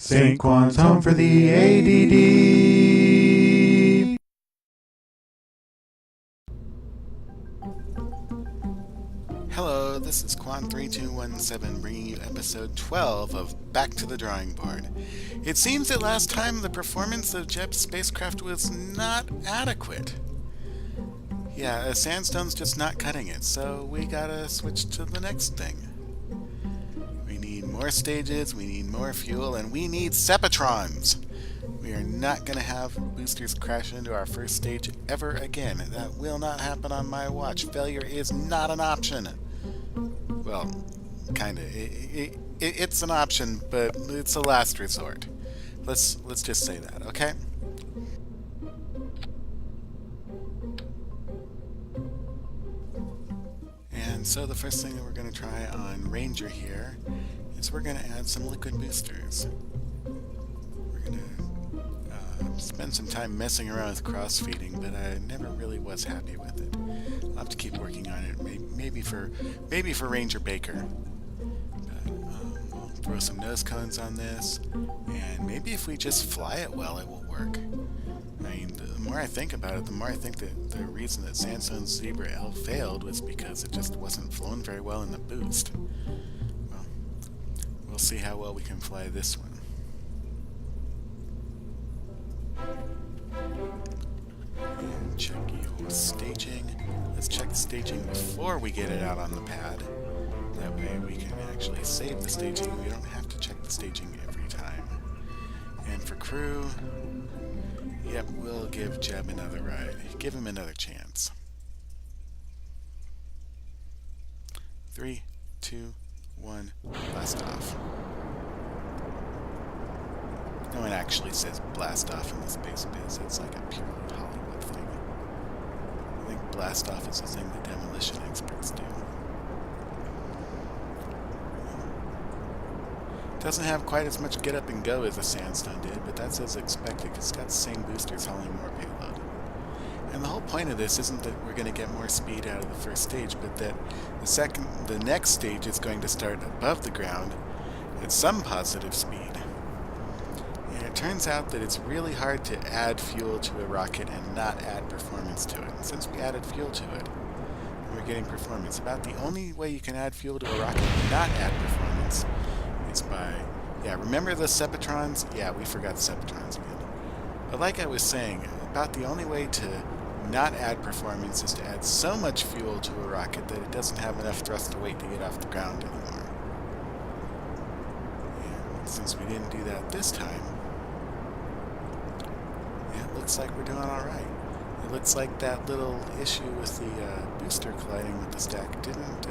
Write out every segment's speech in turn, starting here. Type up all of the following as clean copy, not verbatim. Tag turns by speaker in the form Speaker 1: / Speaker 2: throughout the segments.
Speaker 1: St. Juan's home for the ADD.
Speaker 2: Hello, this is Quan3217 bringing you episode 12 of Back to the Drawing Board. It seems that last time the performance of Jeb's spacecraft was not adequate. Yeah, sandstone's just not cutting it, so we gotta switch to the next thing. We need more stages, we need more fuel, and we need Sepatrons! We are not going to have boosters crash into our first stage ever again. That will not happen on my watch. Failure is not an option. Well, kinda. It's an option, but it's a last resort. Let's just say that, okay? And so the first thing that we're going to try on Ranger here is we're going to add some liquid boosters. We're going to spend some time messing around with cross-feeding, but I never really was happy with it. I'll have to keep working on it, maybe for Ranger Baker. But, we'll throw some nose cones on this, and maybe if we just fly it well, it will work. I mean, the more I think about it, the more I think that the reason that Sandstone Zebra L failed was because it just wasn't flown very well in the boost. Well, we'll see how well we can fly this one. And check your staging. Let's check the staging before we get it out on the pad. That way we can actually save the staging. We don't have to check the staging every time. And for crew, yep, we'll give Jeb another ride. Give him another chance. 3, 2, 1, blast off. No one actually says blast off in the space biz. It's like a purely Hollywood thing. I think blast off is a thing that demolition experts do. Doesn't have quite as much get up and go as a Sandstone did, but that's as expected because it's got the same boosters hauling more payload. And the whole point of this isn't that we're going to get more speed out of the first stage, but that the next stage is going to start above the ground at some positive speed. And it turns out that it's really hard to add fuel to a rocket and not add performance to it. And since we added fuel to it, we're getting performance. About the only way you can add fuel to a rocket and not add performance is by... Yeah, remember the Sepatrons? Yeah, we forgot the Sepatrons again. But like I was saying, about the only way to not add performance is to add so much fuel to a rocket that it doesn't have enough thrust to weight to get off the ground anymore. And since we didn't do that this time, it looks like we're doing alright. It looks like that little issue with the booster colliding with the stack didn't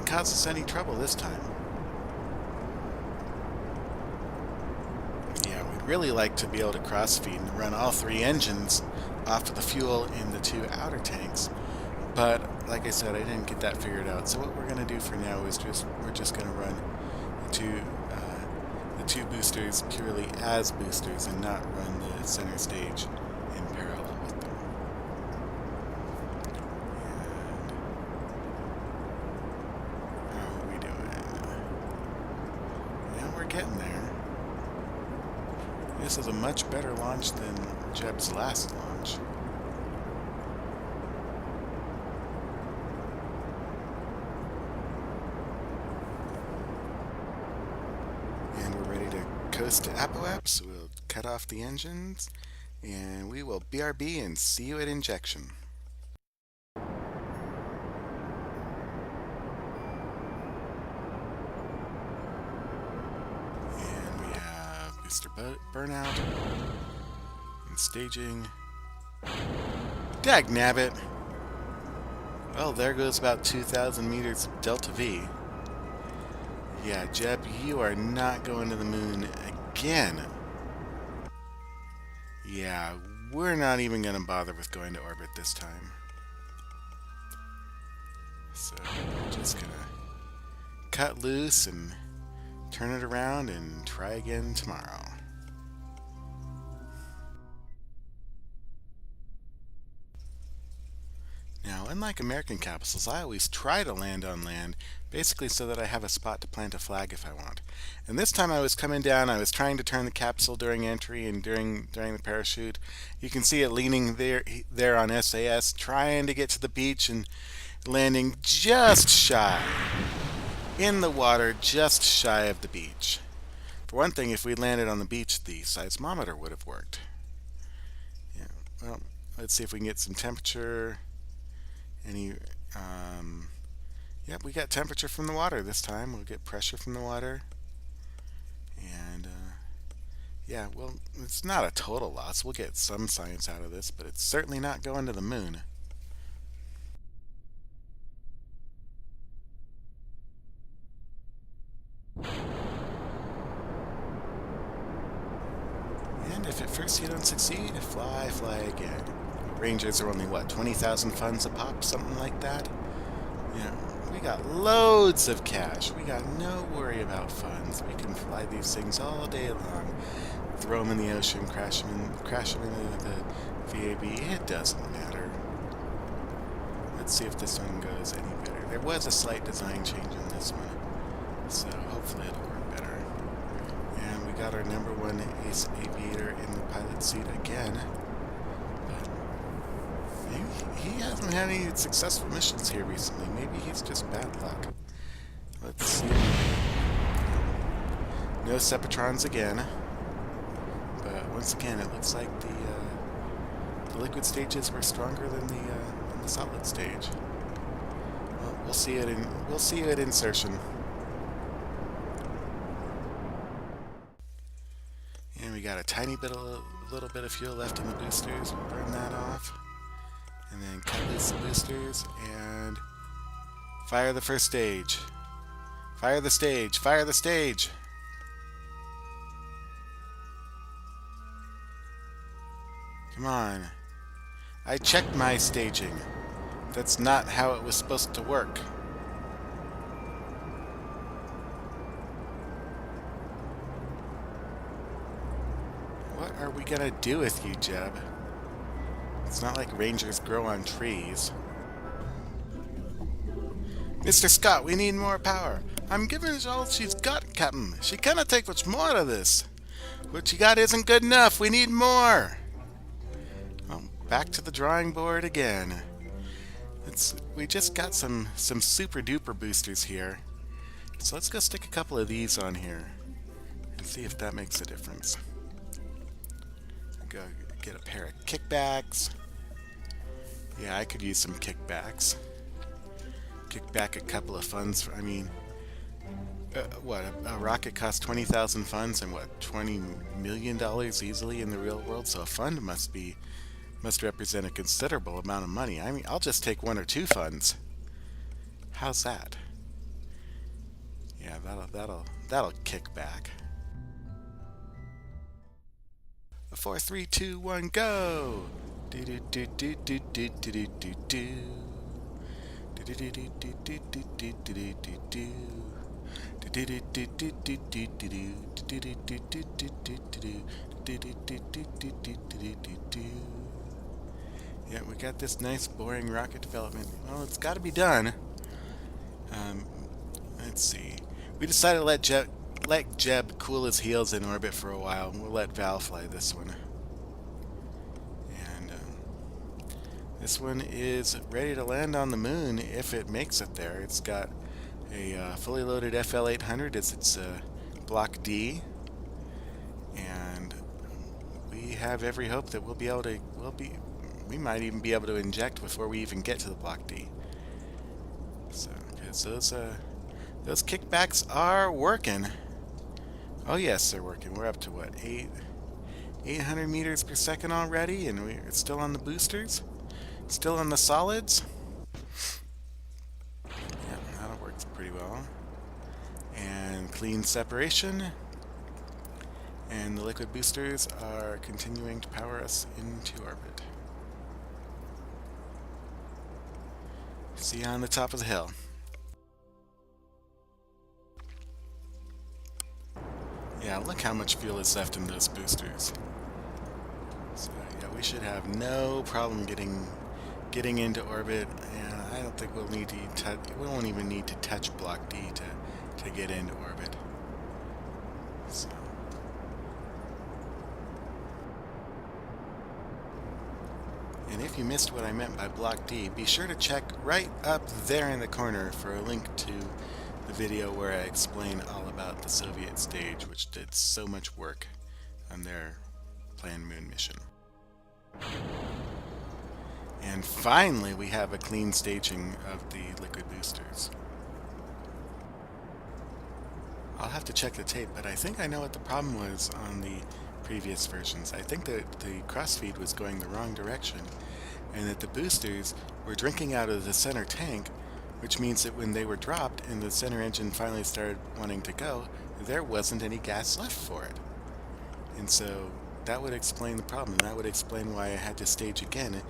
Speaker 2: cause us any trouble this time. Yeah, we'd really like to be able to cross-feed and run all 3 engines off of the fuel in the 2 outer tanks, but like I said, I didn't get that figured out. So what we're going to do for now is we're just going to run the two boosters purely as boosters and not run the center stage in parallel with them. And how are we doing? Yeah, we're getting there. This is a much better launch than Jeb's last launch. And we're ready to coast to Apoaps. We'll cut off the engines, and we will BRB and see you at injection. And we have booster burnout and staging. Dagnabbit! Well, there goes about 2,000 meters of Delta V. Yeah, Jeb, you are not going to the moon again. Yeah, we're not even going to bother with going to orbit this time. So, we're just going to cut loose and turn it around and try again tomorrow. Now, unlike American capsules, I always try to land on land, basically so that I have a spot to plant a flag if I want. And this time I was coming down, I was trying to turn the capsule during entry and during the parachute. You can see it leaning there on SAS, trying to get to the beach and landing just shy in the water, just shy of the beach. For one thing, if we landed on the beach, the seismometer would have worked. Yeah, well, let's see if we can get some temperature. Any, yep, we got temperature from the water this time. We'll get pressure from the water. And, yeah, well, it's not a total loss. We'll get some science out of this, but it's certainly not going to the moon. And if at first you don't succeed, fly again. Rangers are only, what, 20,000 funds a pop? Something like that? Yeah, we got loads of cash. We got no worry about funds. We can fly these things all day long. Throw them in the ocean, crash them into the VAB. It doesn't matter. Let's see if this one goes any better. There was a slight design change in this one, so hopefully it'll work better. And we got our number one ace aviator in the pilot seat again. He hasn't had any successful missions here recently. Maybe he's just bad luck. Let's see. No Sepatrons again. But once again, it looks like the liquid stages were stronger than the solid stage. Well, we'll see you at insertion. And we got a little bit of fuel left in the boosters. We'll burn that off. And then cut loose the boosters and fire the first stage. Fire the stage! Fire the stage! Come on. I checked my staging. That's not how it was supposed to work. What are we gonna do with you, Jeb? It's not like Rangers grow on trees. Mr. Scott, we need more power. I'm giving her all she's got, Captain. She cannot take much more of this. What she got isn't good enough. We need more. Well, back to the drawing board again. We just got some super duper boosters here. So let's go stick a couple of these on here and see if that makes a difference. Go get a pair of kickbacks. Yeah, I could use some kickbacks. Kick back a couple of funds. I mean, what, a rocket costs 20,000 funds and what, $20 million easily in the real world? So a fund must represent a considerable amount of money. I mean, I'll just take one or two funds. How's that? Yeah, that'll kick back. 4, 3, 2, 1, go! Do do do do do do do do do do. Do do do do do do do do do do do. Do do do do do do do do do. Do do do do do do do do. Do do do do do do do do do. Yeah, we got this nice boring rocket development. Well, it's got to be done. Let's see. We decided to let Jeb cool his heels in orbit for a while. We'll let Val fly this one. And this one is ready to land on the moon if it makes it there. It's got a fully loaded FL-800 as its Block D. And we have every hope that we might even be able to inject before we even get to the Block D. So, because those kickbacks are working. Oh yes, they're working. We're up to what, 800 meters per second already, and we're still on the boosters, still on the solids. Yeah, that'll work pretty well. And clean separation. And the liquid boosters are continuing to power us into orbit. See you on the top of the hill. Yeah, look how much fuel is left in those boosters. So yeah, we should have no problem getting getting into orbit, and I don't think we won't even need to touch Block D to get into orbit. So. And if you missed what I meant by Block D, be sure to check right up there in the corner for a link to the video where I explain all about the Soviet stage, which did so much work on their planned moon mission. And finally, we have a clean staging of the liquid boosters. I'll have to check the tape, but I think I know what the problem was on the previous versions. I think that the crossfeed was going the wrong direction, and that the boosters were drinking out of the center tank, which means that when they were dropped and the center engine finally started wanting to go, there wasn't any gas left for it. And so that would explain the problem. That would explain why I had to stage again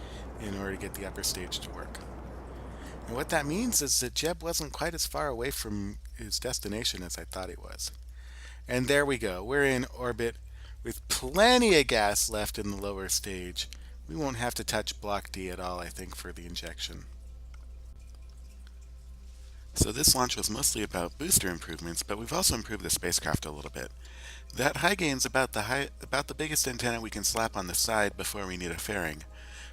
Speaker 2: in order to get the upper stage to work. And what that means is that Jeb wasn't quite as far away from his destination as I thought he was. And there we go. We're in orbit with plenty of gas left in the lower stage. We won't have to touch Block D at all, I think, for the injection. So this launch was mostly about booster improvements, but we've also improved the spacecraft a little bit. That high gain's about the biggest antenna we can slap on the side before we need a fairing.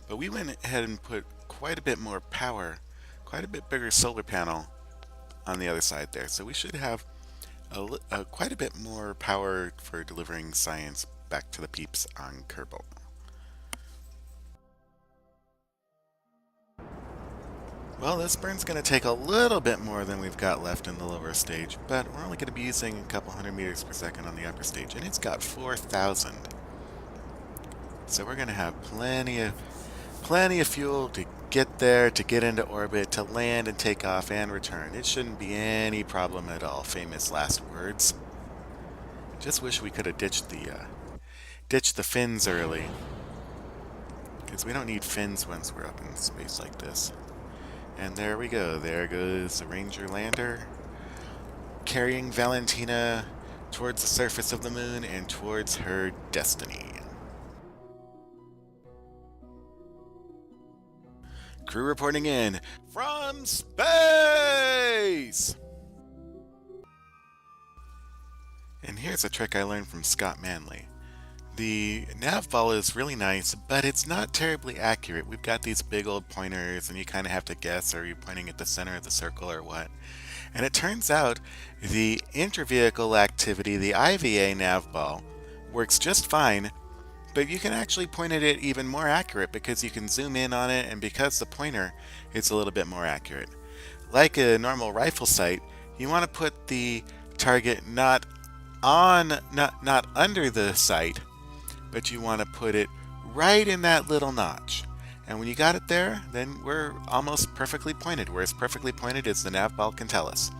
Speaker 2: But we went ahead and put quite a bit more power, quite a bit bigger solar panel on the other side there. So we should have quite a bit more power for delivering science back to the peeps on Kerbal. Well, this burn's going to take a little bit more than we've got left in the lower stage, but we're only going to be using a couple hundred meters per second on the upper stage, and it's got 4,000. So we're going to have plenty of fuel to get there, to get into orbit, to land and take off and return. It shouldn't be any problem at all. Famous last words. Just wish we could have ditched the fins early, because we don't need fins once we're up in space like this. And there we go. There goes the Ranger lander, carrying Valentina towards the surface of the moon and towards her destiny. Crew reporting in from space! And here's a trick I learned from Scott Manley. The nav ball is really nice, but it's not terribly accurate. We've got these big old pointers, and you kind of have to guess, are you pointing at the center of the circle or what? And it turns out the inter-vehicle activity, the IVA nav ball, works just fine, but you can actually point at it even more accurate because you can zoom in on it, and because the pointer is a little bit more accurate. Like a normal rifle sight, you want to put the target not under the sight, but you want to put it right in that little notch. And when you got it there, then we're almost perfectly pointed. We're as perfectly pointed as the nav ball can tell us.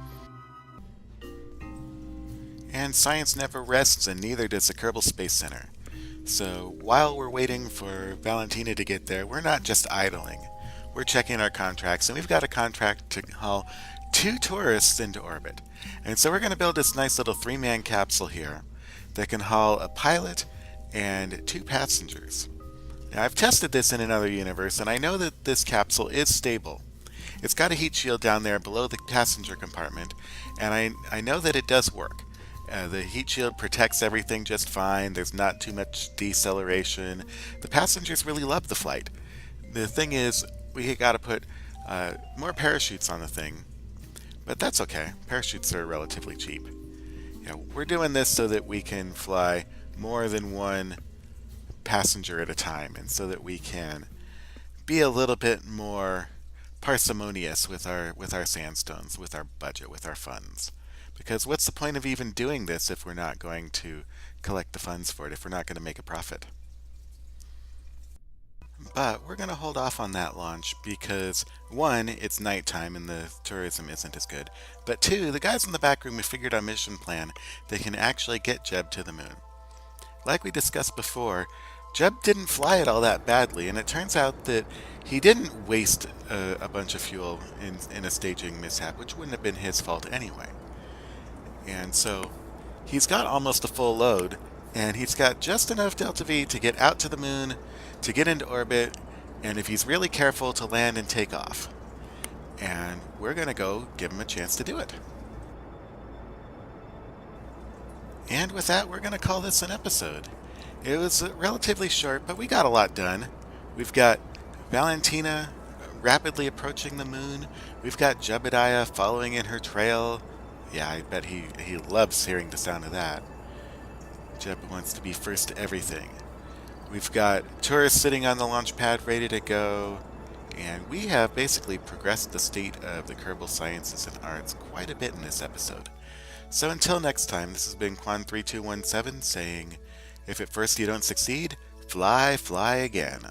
Speaker 2: And science never rests, and neither does the Kerbal Space Center. So while we're waiting for Valentina to get there, we're not just idling. We're checking our contracts, and we've got a contract to haul 2 tourists into orbit. And so we're going to build this nice little 3-man capsule here that can haul a pilot and 2 passengers. Now, I've tested this in another universe, and I know that this capsule is stable. It's got a heat shield down there below the passenger compartment, and I know that it does work. The heat shield protects everything just fine. There's not too much deceleration. The passengers really love the flight. The thing is, we got to put more parachutes on the thing, but that's okay. Parachutes are relatively cheap. We're doing this so that we can fly more than one passenger at a time, and so that we can be a little bit more parsimonious with our sandstones, with our budget, with our funds. Because what's the point of even doing this if we're not going to collect the funds for it, if we're not going to make a profit? But we're going to hold off on that launch because, 1, it's nighttime and the tourism isn't as good. But 2, the guys in the back room have figured out a mission plan that can actually get Jeb to the moon. Like we discussed before, Jeb didn't fly it all that badly, and it turns out that he didn't waste a bunch of fuel in a staging mishap, which wouldn't have been his fault anyway. And so he's got almost a full load, and he's got just enough delta V to get out to the moon, to get into orbit, and if he's really careful, to land and take off. And we're going to go give him a chance to do it. And with that, we're going to call this an episode. It was relatively short, but we got a lot done. We've got Valentina rapidly approaching the moon. We've got Jebediah following in her trail. Yeah, I bet he loves hearing the sound of that. Jeb wants to be first to everything. We've got tourists sitting on the launch pad ready to go. And we have basically progressed the state of the Kerbal Sciences and Arts quite a bit in this episode. So until next time, this has been Quan3217 saying, if at first you don't succeed, fly, fly again.